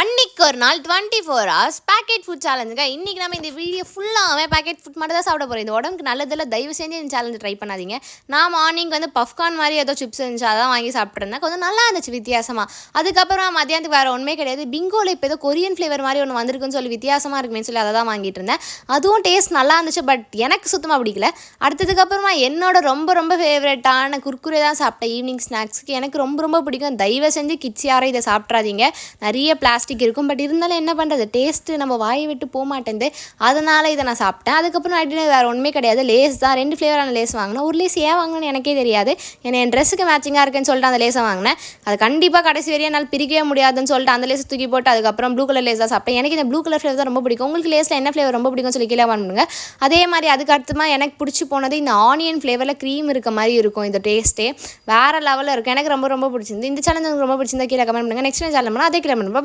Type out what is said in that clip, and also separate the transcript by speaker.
Speaker 1: அன்னைக்கு ஒரு நாள் 24 ஹவர்ஸ் பேக்கெட் ஃபுட் சேலஞ்சுங்க. இன்றைக்கி நம்ம இந்த வீடியோ ஃபுல்லாகவே பேக்கெட் ஃபுட் மட்டும் தான் சாப்பிட போகிறோம். இந்த உடம்புக்கு நல்லதில்ல, தயவு செஞ்சு இந்த சேலஞ்சு ட்ரை பண்ணாதீங்க. நான் மார்னிங் பஃப்கார்ன் மாதிரி ஏதோ சிப்ஸ் இருந்துச்சு, அதான் வாங்கி சாப்பிட்ருந்தேன். கொஞ்சம் நல்லா இருந்துச்சு வித்தியாசமாக. அதுக்கப்புறம் மதியானத்துக்கு வேறு ஒன்றுமே கிடையாது. பிங்கோவில் இப்போ ஏதோ கொரியன் ஃப்ளேவர் மாதிரி ஒன்று வந்திருக்குன்னு சொல்லி வித்தியாசமாக இருக்குமே சொல்லி அதை தான் வாங்கிட்டு இருந்தேன். அதுவும் டேஸ்ட் நல்லா இருந்துச்சு, பட் எனக்கு சுத்தமாக பிடிக்கல. அடுத்ததுக்கப்புறமா என்னோட ரொம்ப ஃபேவரட்டான குர்குரே தான் சாப்பிட்டேன் ஈவினிங் ஸ்நாக்ஸுக்கு. எனக்கு ரொம்ப பிடிக்கும். தயவு செஞ்சு கிட்ஸ் யாரும் இதை சாப்பிட்றாதீங்க. நிறைய பிளாஸ்டிக் இருக்கும், பட் இருந்தாலும் என்ன பண்ணுறது, டேஸ்ட்டு நம்ம வாயை விட்டு போக மாட்டேங்குது. அதனால் இதை நான் சாப்பிட்டேன். அதுக்கப்புறம் நைட்டு வேறு ஒன்றுமே கிடையாது, லேஸ் தான். 2 ஃப்ளேவரான லேஸ் வாங்கினேன். ஒரு லேஸ் ஏன் வாங்கினேன்னு எனக்கே தெரியாது. என் ட்ரெஸ்ஸுக்கு மேட்சிங்காக இருக்குன்னு சொல்லிட்டு அந்த லேஸை வாங்கினேன். அது கண்டிப்பாக கடைசி வரையும் என்னால் பிரிக்கவே முடியாதுன்னு சொல்லிட்டு அந்த லேஸை தூக்கி போட்டு அதுக்கப்புறம் ப்ளூ கலர் லேஸ் தான் சாப்பிட்டேன். எனக்கு இந்த ப்ளூ கலர் ஃப்ளேவர் தான் ரொம்ப பிடிக்கும். உங்களுக்கு லேஸில் என்ன ஃப்ளேவர் ரொம்ப பிடிக்கும்னு சொல்லி கீழே பண்ணுங்க. அதே மாதிரி அதுக்கு அடுத்தமா எனக்கு பிடிச்சி போனது இந்த ஆனியன் ஃப்ளேவரில் க்ரீம் இருக்க மாதிரி இருக்கும். இந்த டேஸ்ட்டே வேறு லெவலில் இருக்கும். எனக்கு ரொம்ப பிடிச்சிருந்து. இந்த சேனல் உங்களுக்கு ரொம்ப பிடிச்சிருந்தா கீழே கமெண்ட் பண்ணுங்கள். நெக்ஸ்ட் சேனல் அதே கீழே பண்ணுங்கள்.